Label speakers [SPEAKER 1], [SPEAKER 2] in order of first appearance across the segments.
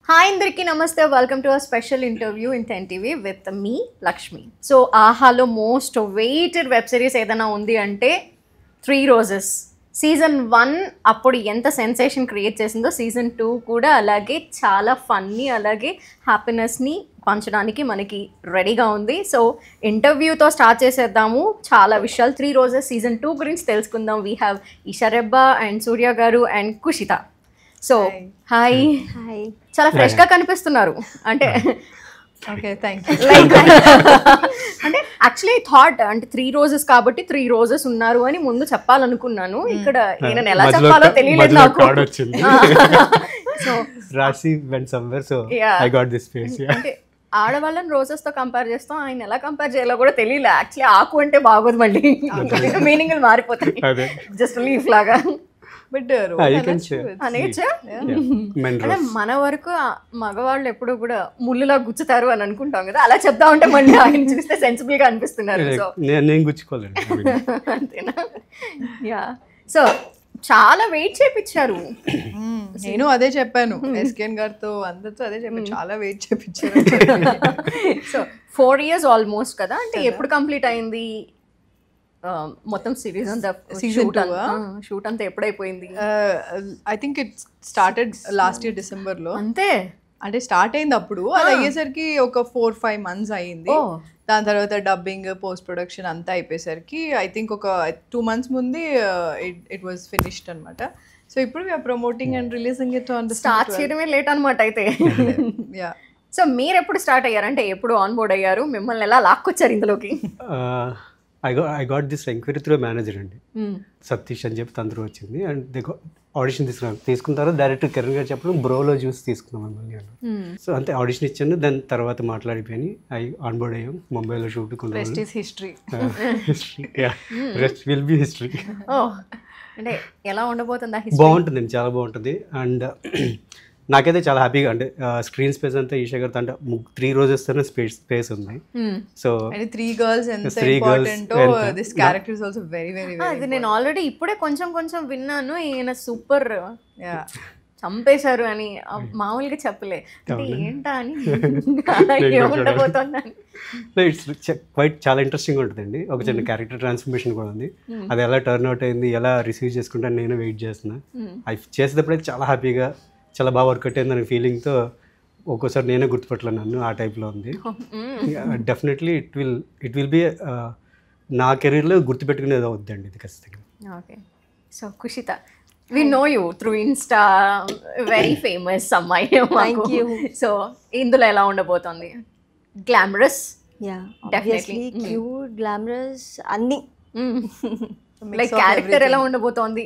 [SPEAKER 1] Hi అందరికీ నమస్తే, welcome to a special interview in 10 TV with me Lakshmi. So ఆహాలో most weighted web series ఏదైనా ఉంది అంటే 3 రోజెస్. సీజన్ 1 అప్పుడు ఎంత సెన్సేషన్ క్రియేట్ చేసిందో సీజన్ 2 కూడా అలాగే చాలా ఫన్నీ, అలాగే హ్యాపీనెస్ని పంచడానికి మనకి రెడీగా ఉంది. సో ఇంటర్వ్యూతో స్టార్ట్ చేసేద్దాము. చాలా విషయాలు 3 రోజెస్ సీజన్ 2 గురించి తెలుసుకుందాం. We have Esha Rebba and Surya garu and Kushitha. So hi, చాలా ఫ్రెష్గా కనిపిస్తున్నారు. అంటే
[SPEAKER 2] ఓకే, థ్యాంక్ యూ.
[SPEAKER 1] లైక్ అంటే యాక్చువల్లీ థాట్ అంటే 3 రోజెస్ కాబట్టి 3 రోజెస్ ఉన్నారు అని ముందు చెప్పాలనుకున్నాను. ఇక్కడ ఈయన ఎలా చెప్పాలో తెలియలేదు నాకు.
[SPEAKER 3] సో రాశి vent somewhere, so I got this face.
[SPEAKER 1] అంటే ఆడవాళ్ళని రోజెస్ తో కంపేర్ చేస్తాం, ఆయన ఎలా కంపేర్ చేయాలో కూడా తెలియలే. యాక్చువల్లీ ఆకు అంటే బాగోదు, మళ్ళీ మీనింగ్ మారిపోతాయి. జస్ట్ లీఫ్ లాగా.
[SPEAKER 2] బట్
[SPEAKER 1] మన వరకు మగవాళ్ళు ఎప్పుడు కూడా ముళ్ళులా గుచ్చుతారు అని అనుకుంటాం కదా, అలా చెప్తా ఉంటే మళ్ళీ ఆయన చూస్తే సెన్సిబుల్ గా అనిపిస్తున్నారు. సో
[SPEAKER 3] నేను గుచ్చుకోలేదు
[SPEAKER 1] అంతేనా? యా. సో చాలా వెయిట్ చేపించారు.
[SPEAKER 2] నేను అదే చెప్పాను ఎస్కేన్ గారితో, అందరితో అదే చెప్పాను, చాలా వెయిట్ చేపించారు.
[SPEAKER 1] సో 4 years ఆల్మోస్ట్ కదా, అంటే ఎప్పుడు కంప్లీట్ అయింది మొత్తం సిరీస్ అంతా? షూట్ అంతా ఎప్పుడైపోయింది?
[SPEAKER 2] I think it started last year December లో.
[SPEAKER 1] అంతే,
[SPEAKER 2] అంటే స్టార్ట్ అయింది అప్పుడు. అది అయ్యేసరికి ఒక 4-5 months అయ్యింది. దాని తర్వాత డబ్బింగ్, పోస్ట్ ప్రొడక్షన్ అంతా అయిపోయేసరికి ఐ థింక్ ఒక 2 months ముందు ఇట్ వాజ్ ఫినిష్డ్ అనమాట. సో ఇప్పుడు we are promoting and releasing it on the
[SPEAKER 1] start చేయడమే లేట్ అనమాట అయితే.
[SPEAKER 2] యా.
[SPEAKER 1] సో మీరు ఎప్పుడు స్టార్ట్ అయ్యారు, అంటే ఎప్పుడు ఆన్ బోర్డ్ అయ్యారు, మిమ్మల్ని ఎలా లాక్కొచ్చారు ఇందులోకి?
[SPEAKER 3] I got this enquiry through manager అండి, సతీష్ అని చెప్పి తందరూ వచ్చింది. అండ్ దే ఆడిషన్ తీసుకున్న తర్వాత డైరెక్ట్ కిరణ్ గారు చెప్పడం బ్రోలో చూసి తీసుకున్నాం మిమ్మల్ని అన్న. సో అంతే, ఆడిషన్ ఇచ్చాను. దాని తర్వాత మాట్లాడిపోయి ఆన్ బోర్డ్ అయ్యాం. ముంబైలో shoot
[SPEAKER 2] history
[SPEAKER 3] rest will be history.
[SPEAKER 1] అంటే ఎలా ఉండబోతుందా?
[SPEAKER 3] బాగుంటుందండి, చాలా బాగుంటుంది. అండ్ నాకైతే చాలా హ్యాపీగా, అంటే స్క్రీన్ స్పేస్ అంతా ఈషా గారితో అంటే 3 రోజెస్ స్పేస్ ఉంది. సో
[SPEAKER 2] 3 girls ఎంత important, this character is also very very very.
[SPEAKER 1] అది నేను ఆల్రెడీ ఇప్పుడే కొంచెం విన్నాను. ఈయన సూపర్ చంపేశారు అని, మామూలుగా చెప్పలే అంటే ఏంటా అని ఏముండబోతుందని.
[SPEAKER 3] ఇట్స్ క్వైట్ చాలా ఇంట్రెస్టింగ్ ఉంటుందండి. ఒక చిన్న క్యారెక్టర్ ట్రాన్స్ఫర్మేషన్ కూడా ఉంది. అది ఎలా టర్న్ అవుట్ అయింది, ఎలా రిసీవ్ చేసుకుంటాను నేను వెయిట్ చేస్తున్నా. అది చేసేటప్పుడైతే చాలా హ్యాపీగా, చాలా బాగా వర్కౌట్ అయిందని ఫీలింగ్తో ఒక్కోసారి నేనే గుర్తుపట్టలేను నన్ను, ఆ టైప్లో ఉంది. డెఫినెట్లీ ఇట్ విల్ బి నా కెరీర్లో గుర్తుపెట్టుకునేది అవుద్దండి ఇది ఖచ్చితంగా.
[SPEAKER 1] Okay. So Kushitha, we know you through Insta, very famous అమ్మాయి.
[SPEAKER 4] Thank you.
[SPEAKER 1] సో ఇందులో ఎలా ఉండబోతోంది? Glamorous?
[SPEAKER 4] Yeah, obviously cute, glamorous అన్ని.
[SPEAKER 1] లైక్ క్యారెక్టర్ ఎలా ఉండబోతోంది,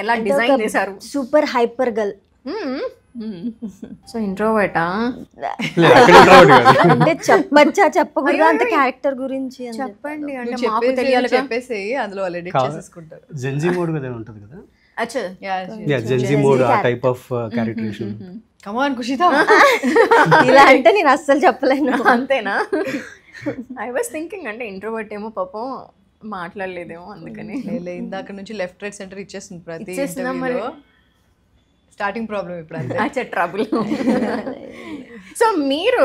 [SPEAKER 1] ఎలా డిజైన్ చేశారు?
[SPEAKER 4] Super hyper girl.
[SPEAKER 1] సో ఇంట్రోవర్టా?
[SPEAKER 4] అంటే చెప్పచ్చా చెప్పకూడదా అంత క్యారెక్టర్ గురించి?
[SPEAKER 1] చెప్పండి, అంటే మాకు తెలియాలి.
[SPEAKER 2] చెప్పేసి అందులో వాళ్ళు ఎడిట్ చేసేసుకుంటారు.
[SPEAKER 3] జెన్జీ మోడ్ కదా ఉంటుంది కదా.
[SPEAKER 1] అచ్చా,
[SPEAKER 3] యా జెన్జీ మోడ్, ఆ type of characterisation.
[SPEAKER 2] Come on Kushitha,
[SPEAKER 4] ఇలా అంటే నేను అస్సలు చెప్పలేను.
[SPEAKER 1] అంతేనా? ఐ వాస్ థింకింగ్ అంటే ఇంట్రోవర్ట్ ఏమో పాపం మాట్లాడలేదేమో అందుకని.
[SPEAKER 2] ఇందాక నుంచి లెఫ్ట్ రైట్ సెంటర్ ఇచ్చేస్తుంది ప్రతి ఇంటర్వ్యూలో. స్టార్టింగ్ ప్రాబ్లం ఇప్పుడు
[SPEAKER 1] అంతే, ట్రబుల్. సో మీరు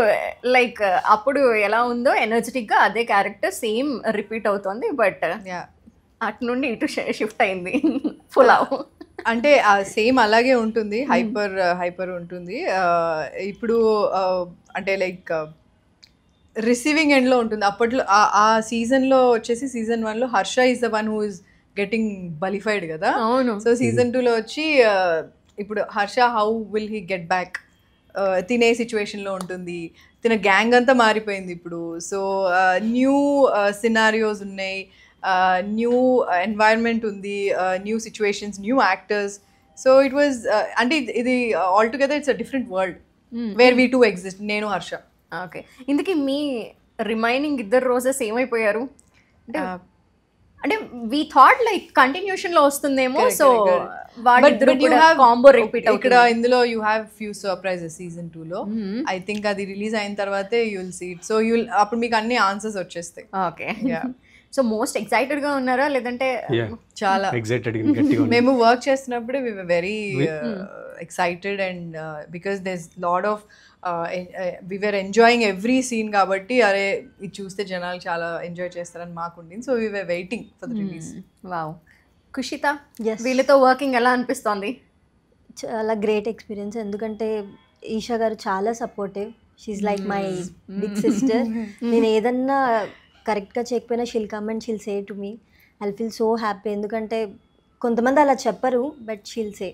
[SPEAKER 1] లైక్ అప్పుడు ఎలా ఉందో ఎనర్జెటిక్గా అదే క్యారెక్టర్ సేమ్ రిపీట్ అవుతుంది, బట్ అటు నుండి ఇటు షిఫ్ట్ అయింది ఫుల్ అవ్.
[SPEAKER 2] అంటే సేమ్ అలాగే ఉంటుంది, హైపర్ ఉంటుంది. ఇప్పుడు అంటే లైక్ రిసీవింగ్ ఎండ్లో ఉంటుంది. అప్పట్లో ఆ సీజన్లో వచ్చేసి సీజన్ 1లో Harsha is the one who is getting bullified కదా.
[SPEAKER 1] అవును.
[SPEAKER 2] సో సీజన్ 2లో వచ్చి ఇప్పుడు Harsha how will he get back, తినే సిచ్యువేషన్లో ఉంటుంది. తిన గ్యాంగ్ అంతా మారిపోయింది ఇప్పుడు. సో న్యూ సినారియోస్ ఉన్నాయి, న్యూ ఎన్వైరన్మెంట్ ఉంది, new situations, new actors. So it was అంటే ఇది all together it's a different world where we two exist, నేను హర్ష.
[SPEAKER 1] ఓకే. ఇందుకీ మీ రిమైనింగ్ 2 రోజెస్ ఏమైపోయారు? అంటే వి థాట్ లైక్ కంటిన్యూషన్ లో వస్తుందేమో. So combo repeat.
[SPEAKER 2] ఇక్కడ ఇందులో you have few surprises season 2లో. ఐ థింక్ అది రిలీజ్ అయిన తర్వాతే you will see it. So అప్పుడు మీకు అన్ని ఆన్సర్స్ వచ్చేస్తాయి.
[SPEAKER 1] ఓకే. సో మోస్ట్ ఎక్సైటెడ్ గా ఉన్నారా, లేదంటే?
[SPEAKER 2] చాలా
[SPEAKER 3] ఎక్సైటెడ్.
[SPEAKER 2] మేము వర్క్ చేస్తున్నప్పుడు we were very excited and because there's lot of we were enjoying every scene కాబట్టి అరే ఇది చూస్తే జనాలు చాలా ఎంజాయ్ చేస్తారని మాకు ఉండింది. So we were waiting for the release.
[SPEAKER 1] Wow. Kushitha,
[SPEAKER 4] Yes.
[SPEAKER 1] వీళ్ళతో వర్కింగ్ ఎలా అనిపిస్తోంది?
[SPEAKER 4] చాలా గ్రేట్ ఎక్స్పీరియన్స్, ఎందుకంటే ఈషా గారు చాలా supportive. She's like my big sister. నేను ఏదన్నా కరెక్ట్గా చేయకపోయినా she'll come and she'll say to me. I feel so happy, ఎందుకంటే కొంతమంది అలా చెప్పరు, బట్ షీల్ సే.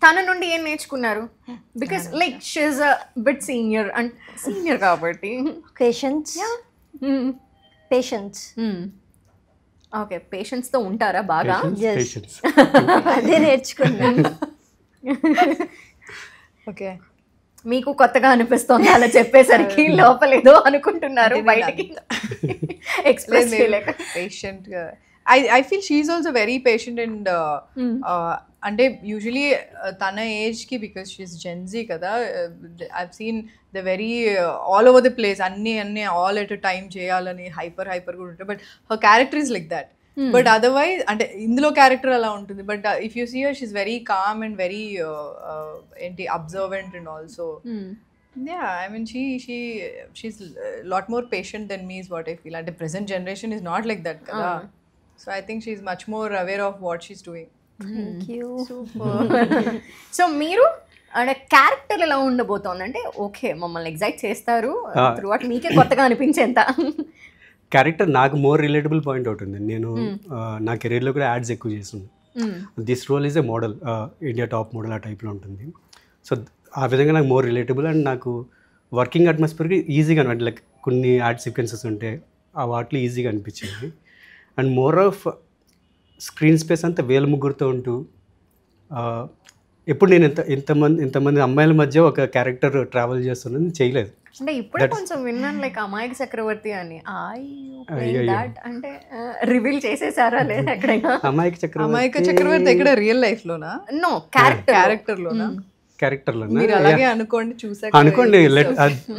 [SPEAKER 1] తన నుండి ఏం నేర్చుకున్నారు? Because like she's a bit senior కాబట్టి.
[SPEAKER 4] పేషెన్స్. పేషెన్స్.
[SPEAKER 1] ఓకే, పేషెన్స్ తో ఉంటారా బాగా?
[SPEAKER 4] Yes.
[SPEAKER 3] Patience.
[SPEAKER 4] అదే నేర్చుకున్నాను.
[SPEAKER 2] ఓకే,
[SPEAKER 1] మీకు కొత్తగా అనిపిస్తోంది అలా చెప్పేసరికి, లోపల ఏదో అనుకుంటున్నారు బయటికి ఎక్స్ప్రెస్ చేయలేక.
[SPEAKER 2] పేషెంట్ గా I feel she's also very patient and అంటే యూజువలీ తన ఏజ్ కి, బికాస్ షీస్ Gen Z కదా, I've seen the very all over the place అన్ని all at a time చేయాలని హైపర్ కూడా ఉంటుంది. But her character is like that. But otherwise అంటే ఇందులో క్యారెక్టర్ అలా ఉంటుంది. But if you see her, she's very calm and very ఏంటి observant and also yeah, I mean she's a lot more patient than me is what I feel. And the present generation is not like that kada. So I think she's much more aware of what she's doing.
[SPEAKER 4] Thank you.
[SPEAKER 1] So మీరు అంటే character ఎలా ఉండబోతోంది అంటే, okay మమ్మల్ని excite చేస్తారు through out, మీకే కొత్తగా అనిపించేంత
[SPEAKER 3] క్యారెక్టర్ నాకు మోర్ రిలేటబుల్ పాయింట్ ఒకటి ఉంది. నేను నా కెరీర్లో కూడా యాడ్స్ ఎక్కువ చేస్తున్నాను. This role is a model, India top model ఆ టైప్లో ఉంటుంది. సో ఆ విధంగా నాకు మోర్ రిలేటబుల్ అండ్ నాకు వర్కింగ్ అట్మాస్ఫియర్కి ఈజీగా అనిపించింది. లైక్ కొన్ని యాడ్ సీక్వెన్సెస్ ఉంటే ఆ వాటిలో ఈజీగా అనిపించింది. And more off screen space అంతా వేల ముగ్గురుతో ఉంటూ ఎప్పుడు నేను ఇంతమంది అమ్మాయిల మధ్య ఒక క్యారెక్టర్ ట్రావెల్ చేస్తున్నాను చేయలేదు.
[SPEAKER 1] అంటే ఇప్పుడే కొంచెం విన్నాను లైక్ అమాయక చక్రవర్తి అని. అంటే రివీల్ చేసేసారా లేదా ఎక్కడైనా?
[SPEAKER 3] అమాయక
[SPEAKER 2] చక్రవర్తి ఎక్కడ రియల్ లైఫ్ లోనా?
[SPEAKER 1] నో, క్యారెక్టర్
[SPEAKER 2] లోనా?
[SPEAKER 3] క్యారెక్టర్లో
[SPEAKER 2] మీరు అలాగే అనుకోండి, చూసాక
[SPEAKER 3] అనుకోండి.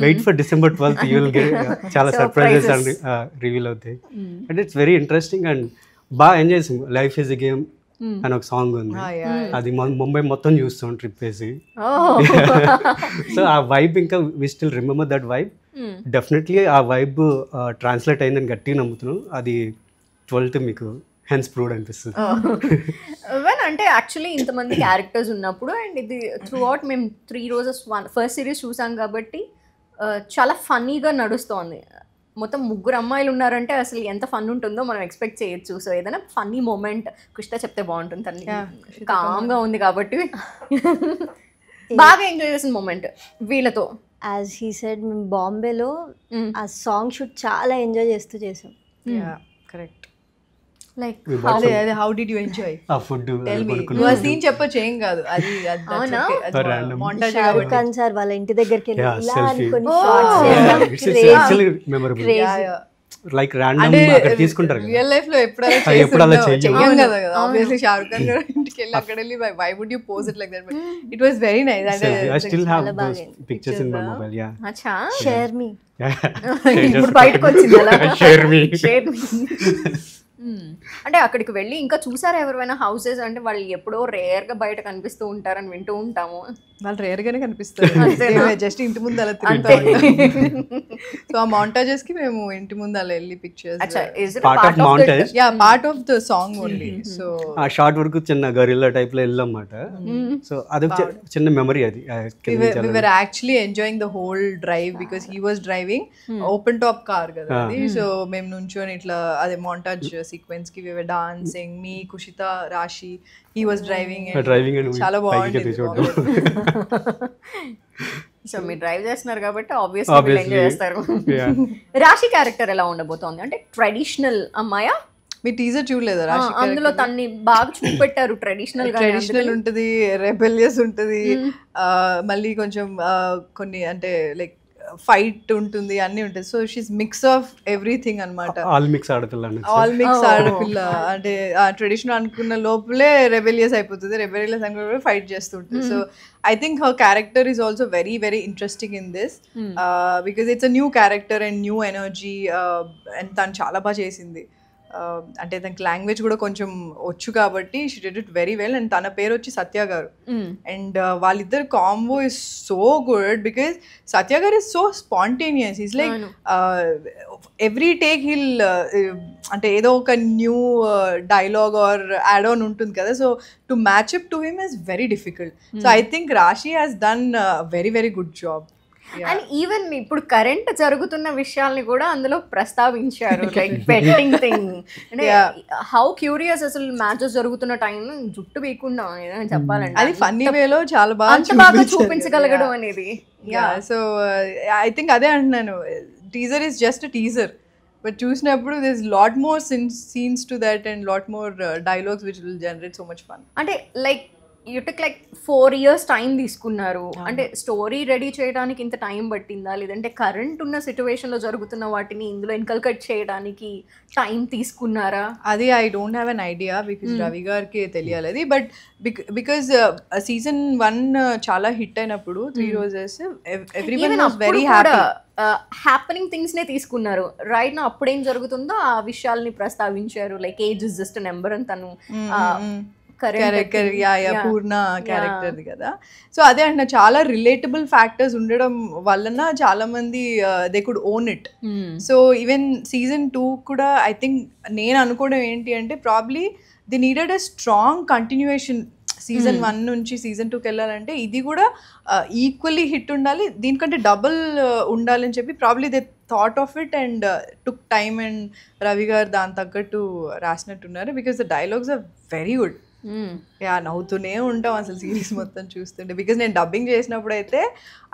[SPEAKER 3] Wait for December 12th you will get చాలా సర్ప్రైజెస్ అండ్ రివీల్ అవుతాయి. అంటే ఇట్స్ వెరీ ఇంట్రెస్టింగ్ అండ్ బాగా ఎంజాయ్ చేసాం. లైఫ్ ఈజ్ ఎ గేమ్ అని ఒక సాంగ్ ఉంది, అది ముంబై మొత్తం చూస్తాం ట్రిప్ వేసి. సో ఆ వైబ్ ఇంకా we still remember that vibe. Definitely ఆ వైబ్ ట్రాన్స్లేట్ అయిందని గట్టిగా నమ్ముతున్నాం. అది 12th మీకు హెన్స్ ప్రూవ్డ్ అనిపిస్తుంది.
[SPEAKER 1] వెన్ అంటే యాక్చువల్లీ ఇంతమంది క్యారెక్టర్స్ ఉన్నప్పుడు అండ్ ఇది త్రూ అవుట్ మేము 3 రోజెస్ ఫస్ట్ సిరీస్ చూసాం కాబట్టి చాలా ఫన్నీగా నడుస్తోంది. మొత్తం 3 అమ్మాయిలు ఉన్నారంటే అసలు ఎంత ఫన్ ఉంటుందో మనం ఎక్స్పెక్ట్ చేయొచ్చు. సో ఏదైనా ఫన్నీ మూమెంట్ కుషిత చెప్తే బాగుంటుంది. తనకి కామ్గా ఉంది కాబట్టి బాగా ఎంజాయ్ చేసిన మూమెంట్ వీళ్ళతో.
[SPEAKER 4] యాజ్ హీ సెడ్, మేము బాంబేలో ఆ సాంగ్ షూట్ చాలా ఎంజాయ్ చేసాం.
[SPEAKER 2] Correct.
[SPEAKER 1] Like
[SPEAKER 2] how did you enjoy?
[SPEAKER 3] ఆ ఫుడ్
[SPEAKER 2] నువ్వు ఆ సీన్ చెప్పొచ్చు, ఏం కాదు. అది montage
[SPEAKER 4] షారుఖ్ ఖాన్ సార్ వాళ్ళ ఇంటి దగ్గరికి వెళ్ళి ఇలా అనుకొని
[SPEAKER 3] లైక్ రాండమ్ అక్కడ తీసుకుంటారు.
[SPEAKER 2] రియల్ లైఫ్ లో ఎప్పుడైనా చెయ్యం కదా. ఆబ్వియస్లీ షారుఖ్ ఖాన్ గారు ఇంటికి వెళ్ళి అక్కడ వెళ్ళి why would you pose it like that? But it was very nice.
[SPEAKER 3] I still have those pictures in my mobile. Yeah.
[SPEAKER 1] అచ్చా,
[SPEAKER 4] షేర్ మీ.
[SPEAKER 1] ఇప్పుడు బయటకు వచ్చింది అలా.
[SPEAKER 3] Share me.
[SPEAKER 1] అంటే అక్కడికి వెళ్ళి ఇంకా చూసారా ఎవరైనా హౌసెస్? అంటే వాళ్ళు ఎప్పుడో రేర్ గా బయట కనిపిస్తూ ఉంటారని వింటూ ఉంటాము.
[SPEAKER 2] వాళ్ళు రేర్ గానే కనిపిస్తారు, జస్ట్ ఇంటి ముందు అలా తిరుగుతా. సో ఆ మాంటాజెస్ కి మేము ఇంటి ముందు అలా వెళ్ళి pictures part of the song only. So
[SPEAKER 3] ఆ షార్ట్ వరకు చిన్న గరిల్లా టైప్ లో వెళ్ళామన్నమాట. సో అదొక చిన్న మెమరీ. అది
[SPEAKER 2] we were actually enjoying the whole drive because he was driving open top car కదా అది. సో మేము నుంచొని ఇట్లా అదే మాంటాజ్ సీక్వెన్స్ కి we were dancing, me, Kushita, Rashi, he was driving and చాలా బాగుంది.
[SPEAKER 1] సో మీరు డ్రైవ్ చేస్తున్నారు కాబట్టి ఆబ్వియస్లీ ఎంజాయ్ చేస్తారు. రాశి క్యారెక్టర్ ఎలా ఉండబోతోంది? అంటే ట్రెడిషనల్ అమ్మాయా?
[SPEAKER 2] మీ టీజర్ చూడలేదా? రాశి
[SPEAKER 1] అందులో తన్ని బాగా చూపెట్టారు. ట్రెడిషనల్
[SPEAKER 2] ఉంటుంది, రెబెలియస్ ఉంటుంది, మళ్ళీ కొంచెం కొన్ని అంటే లైక్ ఫైట్ ఉంటుంది, అన్ని ఉంటుంది. So she's mix of everything అనమాట.
[SPEAKER 3] ఆల్ మిక్స్ ఆడపిల్ల
[SPEAKER 2] అంటే ట్రెడిషనల్ అనుకున్న లోపలే రెబెలియస్ అయిపోతుంది, రెబెలియస్ అనుకున్న ఫైట్ చేస్తుంటుంది. So I think her character is also very very interesting in this because it's a new character and new energy and తను చాలా బాగా చేసింది. అంటే తనకి లాంగ్వేజ్ కూడా కొంచెం వచ్చు కాబట్టి she did it very well. And తన పేరు వచ్చి సత్య గారు. అండ్ వాళ్ళిద్దరు combo is so good because Satya garu is so spontaneous. Is like every take he'll అంటే ఏదో ఒక new dialogue or add on ఉంటుంది కదా. So to match up to him is very difficult. So I think Rashi has done very very good job.
[SPEAKER 1] And even ఇప్పుడు current జరుగుతున్న విషయాల్ని కూడా అందులో ప్రస్తావించారు, లైక్ బెట్టింగ్ థింగ్. అంటే హౌ క్యూరియస్ అసలు మ్యాచెస్ జరుగుతున్న టైం జుట్టు వేయకుండా చెప్పాలంటే
[SPEAKER 2] అది ఫన్నీ వేలో చాలా
[SPEAKER 1] బాగా చూపించగలగడం అనేది.
[SPEAKER 2] సో ఐ థింక్ అదే అంటున్నాను, teaser is just teaser, but చూసినప్పుడు this lot more scenes to that and lot more dialogues which will generate so much fun.
[SPEAKER 1] అంటే like you take like 4 years time తీసుకున్నారు. అంటే స్టోరీ రెడీ చేయడానికి ఇంత time పట్టిందా, లేదంటే కరెంట్ ఉన్న సిచ్యువేషన్లో జరుగుతున్న వాటిని ఇందులో ఇన్కల్కేట్ చేయడానికి టైం తీసుకున్నారా?
[SPEAKER 2] అది I don't have an idea because Ravi గారికి తెలియాలి అది. బట్ బికాస్ season 1 చాలా హిట్ అయినప్పుడు 3 Roses everyone was very happy.
[SPEAKER 1] Happening things నే తీసుకున్నారు. రైట్ నా అప్పుడేం జరుగుతుందో ఆ విషయాల్ని ప్రస్తావించారు. Like age is just number అని తను
[SPEAKER 2] పూర్ణ క్యారెక్టర్ కదా. సో అదే అంటే చాలా రిలేటబుల్ ఫ్యాక్టర్స్ ఉండడం వలన చాలా మంది they could own it. So even season 2 కూడా ఐ థింక్ నేను అనుకోవడం ఏంటి అంటే probably the needed a strong continuation. season 1 నుంచి season 2కి వెళ్ళాలంటే ఇది కూడా ఈక్వల్లీ హిట్ ఉండాలి, దీనికంటే డబుల్ ఉండాలని చెప్పి probably they thought of it and took time. And Ravi garu దాని తగ్గట్టు రాసినట్టున్నారు because the dialogues are very good. నవ్వుతూనే ఉంటాం అసలు సిరీస్ మొత్తం చూస్తుంటే. బికాస్ నేను డబ్బింగ్ చేసినప్పుడు అయితే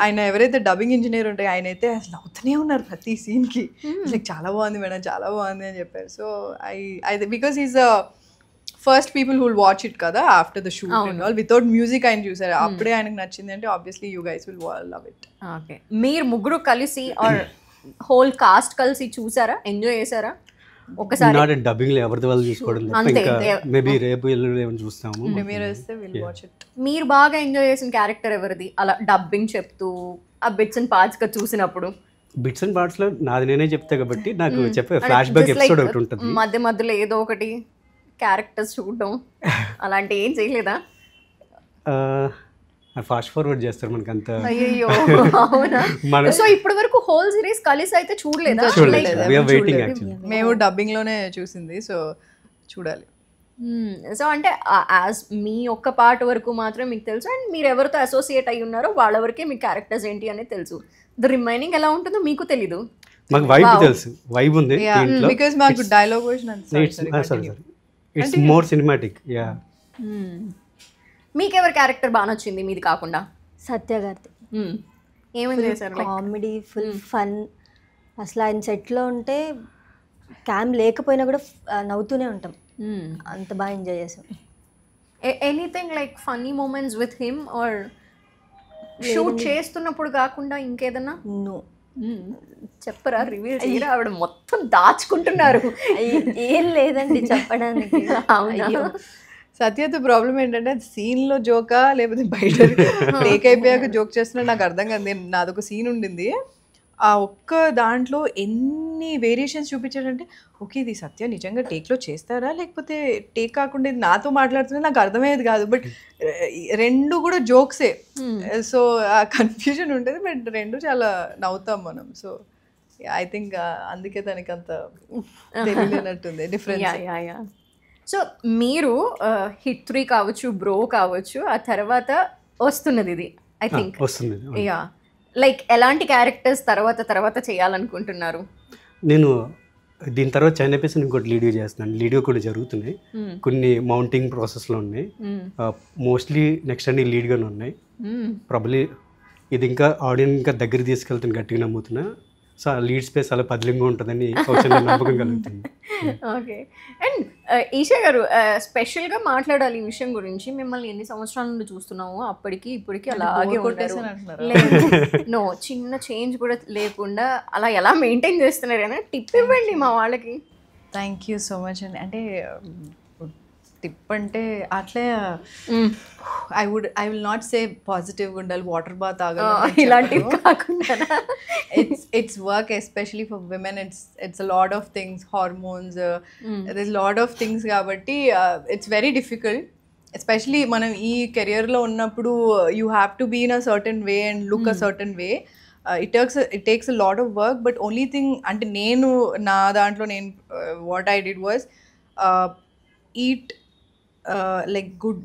[SPEAKER 2] ఆయన ఎవరైతే డబ్బింగ్ ఇంజనీర్ ఉంటాయో ఆయన అయితే అసలు నవ్వుతూనే ఉన్నారు ప్రతి సీన్కి. లైక్ చాలా బాగుంది మేడం, చాలా బాగుంది అని చెప్పారు. So I because is first people who'll watch it కదా after the shoot and all without music ఆయన చూసారు. అప్పుడే ఆయనకు నచ్చింది అంటే obviously you guys will love it.
[SPEAKER 1] Okay, మీరు ముగ్గురు కలిసి ఆర్ హోల్ కాస్ట్ కలిసి చూసారా, ఎంజాయ్ చేశారా? ఒకసారి
[SPEAKER 3] నాట్ డబ్బింగ్ లో ఎవరిది వాళ్ళు చూసుకోవడం ఇంకా మేబీ రేపు ఎల్లుండి చూస్తాము.
[SPEAKER 1] మీరు బాగా ఎంజాయ్ చేసిన క్యారెక్టర్ ఎవరిది అలా డబ్బింగ్ చెప్తూ ఆ బిట్స్ అండ్ పార్ట్స్ గా చూసినప్పుడు?
[SPEAKER 3] బిట్స్ అండ్ పార్ట్స్ లో నాది నేనే చెప్తా కాబట్టి నాకు చెప్పే ఫ్లాష్ బ్యాక్ ఎపిసోడ్ ఒకటి ఉంటుంది.
[SPEAKER 1] మధ్య మధ్యలో ఏదో ఒకటి క్యారెక్టర్స్ చూడడం అలాంటి ఏం చేయలేదా?
[SPEAKER 3] ఫాస్ట్ ఫార్వర్డ్ చేస్తారు మనకి అంత.
[SPEAKER 1] అయ్యో అవునా? సో ఇప్పటి వరకు హోల్ సిరీస్ కలిసి అయితే చూడలేదా?
[SPEAKER 2] మేము డబ్బింగ్ లోనే చూసింది, సో చూడాలి.
[SPEAKER 1] సో అంటే యాజ్ మీ ఒక్క పార్ట్ వరకు మాత్రమే మీకు తెలుసు అండ్ మీరు ఎవరితో అసోసియేట్ అయ్యి ఉన్నారో వాళ్ళ వరకే మీ క్యారెక్టర్స్ ఏంటి అనేది తెలుసు. ద రిమైనింగ్ ఎలా ఉంటుందో మీకు తెలీదు.
[SPEAKER 3] మాకు వైబ్ తెలుసు, వైబ్ ఉంది దీంట్లో
[SPEAKER 2] బికాజ్ మాకు dialogue
[SPEAKER 3] it's more cinematic. Yeah,
[SPEAKER 1] మీకు ఎవరి క్యారెక్టర్ బాగా నచ్చింది మీది కాకుండా?
[SPEAKER 4] సత్య గారిది.
[SPEAKER 1] ఏమైంది చేశారు?
[SPEAKER 4] Comedy, full fun. అసలు ఆయన సెట్లో ఉంటే క్యామ్ లేకపోయినా కూడా నవ్వుతూనే ఉంటాం, అంత బాగా ఎంజాయ్ చేసాం.
[SPEAKER 1] Anything like funny moments with him or shoot చేస్తున్నప్పుడు కాకుండా ఇంకేదన్నా?
[SPEAKER 4] నో,
[SPEAKER 1] చెప్పరా, రివీల్ చేయరా? ఆవిడ మొత్తం దాచుకుంటున్నారు.
[SPEAKER 4] ఏం లేదండి చెప్పడానికి.
[SPEAKER 2] సత్యతో ప్రాబ్లం ఏంటంటే సీన్లో జోకా లేకపోతే బయట టేక్ అయిపోయాక జోక్ చేస్తున్నా నాకు అర్థం కాదు. నేను నాదొక సీన్ ఉండింది, ఆ ఒక్క దాంట్లో ఎన్ని వేరియేషన్స్ చూపించాడంటే ఓకే ఇది సత్య నిజంగా టేక్లో చేస్తారా లేకపోతే టేక్ కాకుండా ఇది నాతో మాట్లాడుతున్నా నాకు అర్థమయ్యేది కాదు. బట్ రెండు కూడా జోక్సే, సో ఆ కన్ఫ్యూజన్ ఉంటుంది. బట్ రెండు చాలా నవ్వుతాం మనం. సో ఐ థింక్ అందుకే తనకి అంత తెలియనట్టుంది డిఫరెన్స్.
[SPEAKER 1] సో మీరు హిట్ 3 కావచ్చు, బ్రో కావచ్చు, ఆ తర్వాత వస్తున్నది ఇది ఐ థింక్. యా, లైక్ ఎలాంటి క్యారెక్టర్స్ తర్వాత చేయాలనుకుంటున్నారు?
[SPEAKER 3] నేను దీని తర్వాత చైనా పేస్ ఇంకోటి లీడియో చేస్తున్నాను. లీడియో కూడా జరుగుతున్నాయి, కొన్ని మౌంటింగ్ ప్రాసెస్లో ఉన్నాయి. మోస్ట్లీ నెక్స్ట్ అన్ని లీడ్గానే ఉన్నాయి. ప్రాబ్లీ ఇది ఇంకా ఆడియన్స్ ఇంకా దగ్గర తీసుకెళ్తాను గట్టిగా నమ్ముతున్నా. సో ఆ లీడ్ స్పేస్ అలా పదిలింగా ఉంటుందని నమ్మకం కలుగుతుంది.
[SPEAKER 1] ఓకే. అండ్ ఈషా గారు, స్పెషల్గా మాట్లాడాలి ఈ విషయం గురించి. మిమ్మల్ని ఎన్ని సంవత్సరాల నుండి చూస్తున్నాము, అప్పటికి ఇప్పటికి అలాగే నో చిన్న చేంజ్ కూడా లేకుండా అలా ఎలా మెయింటైన్ చేస్తున్నారు అని టిప్ ఇవ్వండి మా వాళ్ళకి.
[SPEAKER 2] థ్యాంక్ యూ సో మచ్ అండి. అంటే టిప్ అంటే అట్లే ఐ విల్ నాట్ సే పాజిటివ్గా ఉండాలి, వాటర్ బాత్ తాగాలి
[SPEAKER 1] ఇలాంటివి కాకుండా
[SPEAKER 2] it's work, especially for women. It's a lot of things, hormones, there's a lot of things కాబట్టి it's very difficult, especially మనం ఈ కెరియర్లో ఉన్నప్పుడు you have to be in a certain way and look a certain way. It takes a lot of work, but only thing అంటే నేను నా దాంట్లో నేను what I did was eat like good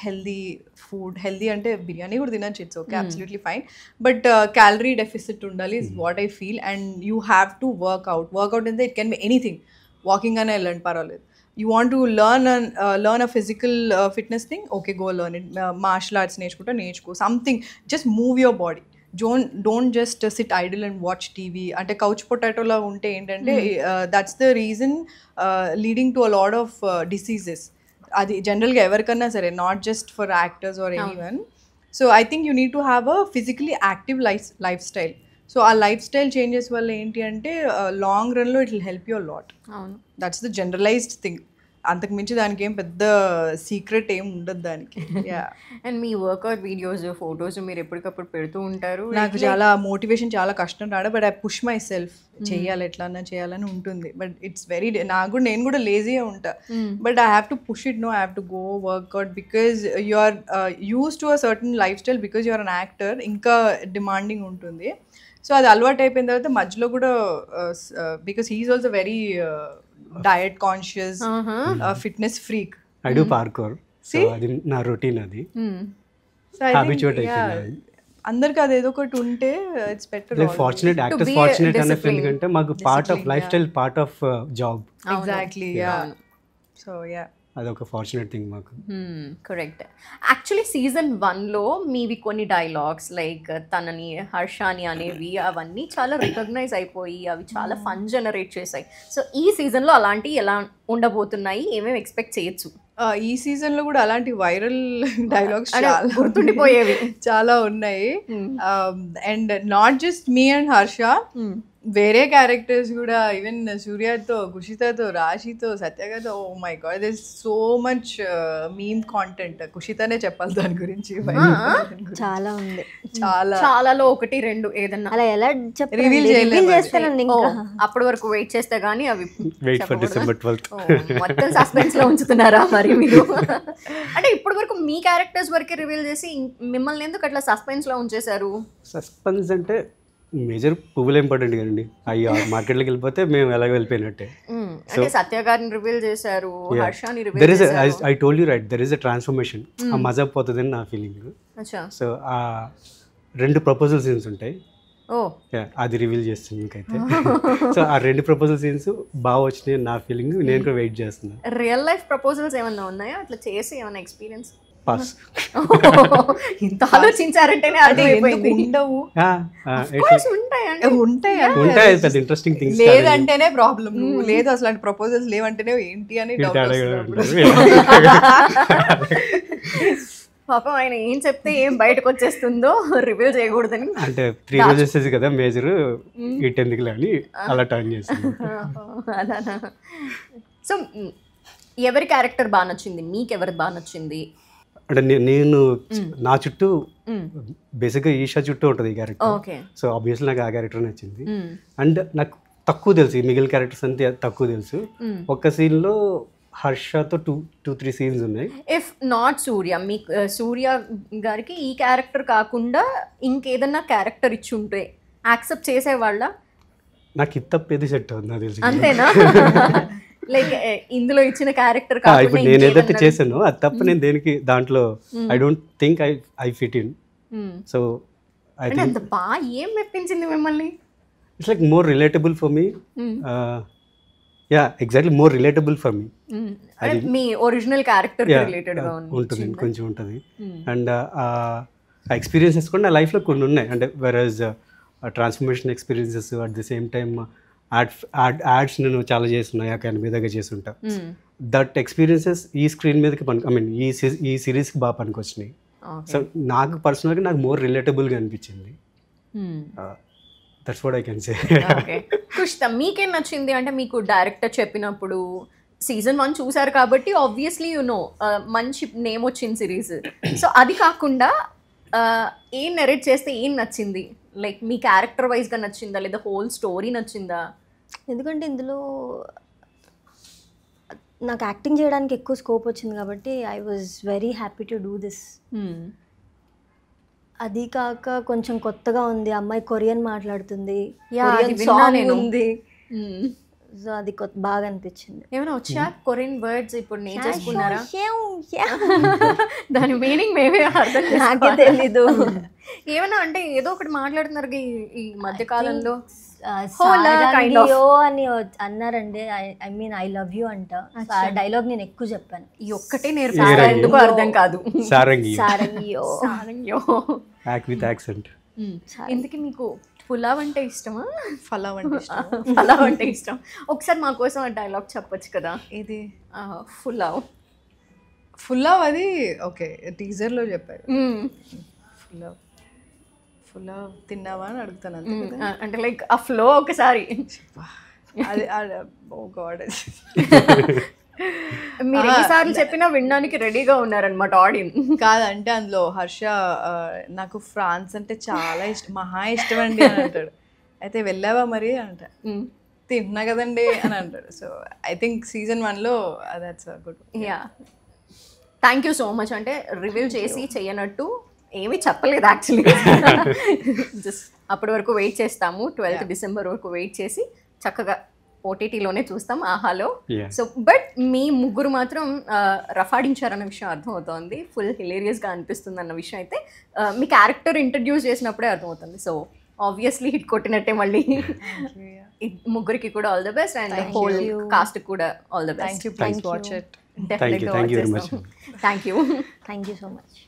[SPEAKER 2] healthy food. Healthy అంటే బిర్యానీ కూడా తినచ్చు, it's okay, absolutely fine, but calorie deficit ఉండాలి is what I feel. And you have to workout అంటే it can be anything, walking అనే వెళ్ళండి పర్వాలేదు. You want to learn a physical fitness thing, okay, go learn it. Martial arts నేర్చుకో, something, just move your body. Don't just sit idle and watch TV. అంటే couch పొటాటోలా ఉంటే ఏంటంటే that's the reason leading to a lot of diseases. అది జనరల్గా ఎవరికన్నా సరే, not just for actors or anyone. So I think you need to have a physically active lifestyle. So ఆ lifestyle changes వల్ల ఏంటి అంటే long రన్లో it will help you a lot. That's the generalised thing. అంతకు మించి దానికి ఏం పెద్ద సీక్రెట్ ఏం ఉండదు దానికి.
[SPEAKER 1] And me work out videos, photos మీరు ఎప్పటికప్పుడు పెడుతూ ఉంటారు.
[SPEAKER 2] నాకు చాలా మోటివేషన్, చాలా కష్టం రాడు, but I push my self, చేయాలి ఎట్లన్నా చేయాలని ఉంటుంది. బట్ ఇట్స్ వెరీ, నేను కూడా లేజీగా ఉంటా, but I have to push it. No, I have to go workout because you are used to a certain lifestyle, because you are an actor, ఇంకా demanding ఉంటుంది. సో అది అలవాటు అయిపోయిన తర్వాత మధ్యలో కూడా because he's also very diet conscious, fitness freak.
[SPEAKER 3] I do parkour, so అది నా రొటీన్, అది హ్యాబిచుయేట్ అయిపోయింది.
[SPEAKER 2] అందరికి అది ఏదో ఒకటి ఉంటే it's better.
[SPEAKER 3] Fortunate, actors fortunate అనే ఫీలింగ్ అంటే మాకు part of life style, part of job.
[SPEAKER 2] Exactly, yeah. So yeah,
[SPEAKER 3] అదొక ఫార్చునేట్ థింగ్ మాకు.
[SPEAKER 1] కరెక్ట్. యాక్చువల్లీ సీజన్ 1లో మీవి కొన్ని డైలాగ్స్ లైక్ తనని హర్షాని అనేవి అవన్నీ చాలా రికగ్నైజ్ అయిపోయి అవి చాలా ఫన్ జనరేట్ చేశాయి. సో ఈ సీజన్లో అలాంటివి ఎలా ఉండబోతున్నాయి, ఏమేమి ఎక్స్పెక్ట్ చేయొచ్చు?
[SPEAKER 2] ఈ సీజన్లో కూడా అలాంటి వైరల్ డైలాగ్స్
[SPEAKER 1] గుర్తుండిపోయేవి
[SPEAKER 2] చాలా ఉన్నాయి. అండ్ నాట్ జస్ట్ మీ అండ్ హర్ష, వేరే క్యారెక్టర్స్ కూడా, ఈవెన్ సూర్యతో, కుషితతో, రాశితో, సత్యగారితో, oh my God, there is so much meme content. కుషితనే చెప్పాలి దాని గురించి,
[SPEAKER 4] చాలా ఉంది.
[SPEAKER 1] చాలాలో 1-2 ఏదన్నా
[SPEAKER 4] అలా ఎలా
[SPEAKER 2] రివీల్
[SPEAKER 4] చేస్తానండి.
[SPEAKER 1] అప్పటి వరకు వెయిట్ చేస్తే గానీ అవి
[SPEAKER 3] వెయిట్ ఫర్ డిసెంబర్ 12th.
[SPEAKER 1] మొత్తం సస్పెన్స్ లో ఉంచుతున్నారా మరి మీరు? అంటే ఇప్పటి వరకు మీ క్యారెక్టర్స్ వరకే రివీల్ చేసి మిమ్మల్ని ఎందుకు అట్లా సస్పెన్స్ లో ఉంచేశారు?
[SPEAKER 3] సస్పెన్స్ అంటే మేజర్ పువ్వులు ఇంపార్టెంట్ కదండి, అయ్యో మార్కెట్లోకి వెళ్ళిపోతే మేము ఎలాగ వెళ్ళిపోయినట్టే.
[SPEAKER 1] అంటే సత్య గారిని రివీల్ చేశారు, హర్షాని రివీల్ చేశారు.
[SPEAKER 3] I told you right, there is a transformation. ఆ మజా పోతుందని నా ఫీలింగ్. సో ఆ 2 ప్రపోజల్ సీన్స్ ఉంటాయి, అది రివీల్ చేస్తుంది ఇంకైతే. సో ఆ 2 ప్రపోజల్ సీన్స్ బాగా వచ్చినాయి నా ఫీలింగ్. నేను కూడా వెయిట్ చేస్తున్నాను.
[SPEAKER 1] రియల్ లైఫ్ ప్రపోజల్స్ ఏమన్నా ఉన్నాయా అట్లా చేసి, ఏమన్నా ఎక్స్పీరియన్స్?
[SPEAKER 3] పాస్.
[SPEAKER 1] ఇంత ఆలోచించారంటేనే అర్థమైపోయింది.
[SPEAKER 2] ఉండవు,
[SPEAKER 3] ఉంటాయి పెద్ద ఇంట్రెస్టింగ్ థింగ్స్.
[SPEAKER 2] లేదంటేనే ప్రాబ్లం. లేదు అసలు ప్రపోజల్స్ లేవంటేనే ఏంటి అని
[SPEAKER 1] పాపం ఆయన ఏం చెప్తే ఏం బయటకు వచ్చేస్తుందో రివీల్ చేయకూడదని.
[SPEAKER 3] అంటే 3 రోజెస్ కదా మేజర్, ఇట్ ఎందుకులే అని అలా టర్న్ చేస్తాను.
[SPEAKER 1] అలానా? సో ఎవరి క్యారెక్టర్ బాగా నచ్చింది మీకు? ఎవరికి బాగా నచ్చింది?
[SPEAKER 3] అంటే నేను నా చుట్టూ బేసిక్గా ఈషా చుట్టూ ఉంటుంది ఈ క్యారెక్టర్. సో ఆబ్వియస్లీ నాకు ఆ క్యారెక్టర్ నచ్చింది. అండ్ నాకు తక్కువ తెలుసు, ఈ మిగిలిన క్యారెక్టర్స్ అంతే తక్కువ తెలుసు. ఒక్క సీన్లో హర్షతో 2-3 సీన్స్ ఉన్నాయి.
[SPEAKER 1] ఇఫ్ నాట్ సూర్య, మీకు సూర్య గారికి ఈ క్యారెక్టర్ కాకుండా ఇంకేదన్నా క్యారెక్టర్ ఇచ్చి ఉంటే యాక్సెప్ట్ చేసేవాళ్ళ?
[SPEAKER 3] నాకు ఇది తప్పేది సెట్ అవుతుంది నాకు తెలిసి.
[SPEAKER 1] అంతేనా? లైక్ ఇందులో ఇచ్చిన క్యారెక్టర్
[SPEAKER 3] ఇప్పుడు నేను ఏదైతే చేశానో అది తప్ప నేను దేనికి దాంట్లో I don't think I fit in. So I think
[SPEAKER 1] అంత బాగా ఏం మెప్పించింది మిమ్మల్ని?
[SPEAKER 3] It's like more relatable for me. Yeah exactly, more relatable for me.
[SPEAKER 1] అది మీ ఒరిజినల్ క్యారెక్టర్ రిలేటెడ్ గా
[SPEAKER 3] ఉంటుంది, కొంచెం ఉంటుంది. అండ్ ఆ ఎక్స్పీరియన్సెస్ కూడా నా లైఫ్లో కొన్ని ఉన్నాయి. అంటే various transformation experiences, at the same time ads నేను చాలా చేస్తున్నాయి, అక్కడ మీదగా చేస్తుంటా. దట్ ఎక్స్పీరియన్సెస్ ఈ స్క్రీన్ మీదకి ఐ మీన్ ఈ సిరీస్కి బాగా పనికొచ్చినాయి. సో నాకు పర్సనల్గా నాకు మోర్ రిలేటబుల్గా అనిపించింది. That's what I can say.
[SPEAKER 1] Kushitha మీకేం నచ్చింది? అంటే మీకు డైరెక్టర్ చెప్పినప్పుడు సీజన్ 1 చూసారు కాబట్టి ఆబ్వియస్లీ మంచి నేమ్ వచ్చింది సిరీస్. సో అది కాకుండా ఏం నెరేట్ చేస్తే ఏం నచ్చింది, లైక్ మీ క్యారెక్టర్ వైజ్గా నచ్చిందా లేదా హోల్ స్టోరీ నచ్చిందా?
[SPEAKER 4] ఎందుకంటే ఇందులో నాకు యాక్టింగ్ చేయడానికి ఎక్కువ స్కోప్ వచ్చింది కాబట్టి I was very happy to do this. అది కాక కొంచెం కొత్తగా ఉంది, అమ్మాయి కొరియన్ మాట్లాడుతుంది,
[SPEAKER 1] Yeah,
[SPEAKER 4] కొరియన్
[SPEAKER 1] అది విన్నా
[SPEAKER 4] సాంగ్
[SPEAKER 1] నేను.
[SPEAKER 4] ఉంది, సో అది బాగా అనిపించింది.
[SPEAKER 1] ఏమైనా వచ్చా కొరియన్ వర్డ్స్ ఇప్పుడు నేర్చేసుకున్నారా?
[SPEAKER 4] Yeah.
[SPEAKER 1] దాని మీనింగ్ మేమే అర్థం
[SPEAKER 4] నాకే తెలీదు.
[SPEAKER 1] ఏమన్నా అంటే ఏదో ఒకటి మాట్లాడుతున్నారు ఈ మధ్య కాలంలో.
[SPEAKER 4] సారంగియో అని అన్నారండి. I mean I love you అంట. ఆ డైలాగ్ నేను ఎక్కువ చెప్పాను.
[SPEAKER 1] ఈ ఒక్కటే నేర్పారా? ఎందుకు అర్థం కాదు.
[SPEAKER 3] సారంగి
[SPEAKER 4] సారంగియో.
[SPEAKER 1] సారంగ్యో.
[SPEAKER 3] యాక్ విత్ యాక్సెంట్.
[SPEAKER 1] ఎందుకు మీకు పులావ్ అంటే ఇష్టమా?
[SPEAKER 2] ఫలావ్ అంటే ఇష్టం.
[SPEAKER 1] పులావ్ అంటే ఇష్టం. ఒకసారి మా కోసం ఆ డైలాగ్ చెప్పొచ్చు కదా.
[SPEAKER 2] ఇది
[SPEAKER 1] పులావ్
[SPEAKER 2] ఫుల్లావ్ అది ఓకే టీజర్లో చెప్పారు. ఫుల్లావ్ ఫుల్లావ్ తిన్నావా అని అడుగుతాను అంతే కదా.
[SPEAKER 1] అంటే లైక్ ఆ ఫ్లో ఒకసారి
[SPEAKER 2] అది ఓ గాడ్,
[SPEAKER 1] మీరు ఎన్నిసార్లు చెప్పినా వినడానికి రెడీగా ఉన్నారనమాట ఆడియన్స్.
[SPEAKER 2] కాదంటే అందులో హర్ష నాకు ఫ్రాన్స్ అంటే చాలా ఇష్టం, మహా ఇష్టం అండి అని అంటాడు. అయితే వెళ్ళావా మరి అంట, తింటున్నా కదండి అని అంటాడు. సో ఐ థింక్ సీజన్ 1లో that's good.
[SPEAKER 1] Yeah, thank you so much. అంటే రివీల్ చేసి చేయనట్టు ఏమీ చెప్పలేదు యాక్చువల్లీ. జస్ట్ అప్పటి వరకు వెయిట్ చేస్తాము, 12th డిసెంబర్ వరకు వెయిట్ చేసి చక్కగా ఓటీటీలోనే చూస్తాం ఆహాలో. సో బట్ మీ ముగ్గురు మాత్రం రఫాడించారన్న విషయం అర్థమవుతోంది, ఫుల్ హిలేరియస్గా అనిపిస్తుంది అన్న విషయం అయితే మీ క్యారెక్టర్ ఇంట్రడ్యూస్ చేసినప్పుడే అర్థమవుతుంది. సో ఆబ్వియస్లీ హిట్ కొట్టినట్టే మళ్ళీ. ముగ్గురికి కూడా all the best and whole cast కూడా all the best.
[SPEAKER 2] Thank you, please watch it.
[SPEAKER 1] డెఫినెట్గా
[SPEAKER 3] Thank you very much.
[SPEAKER 1] Thank you.
[SPEAKER 4] Thank you so much.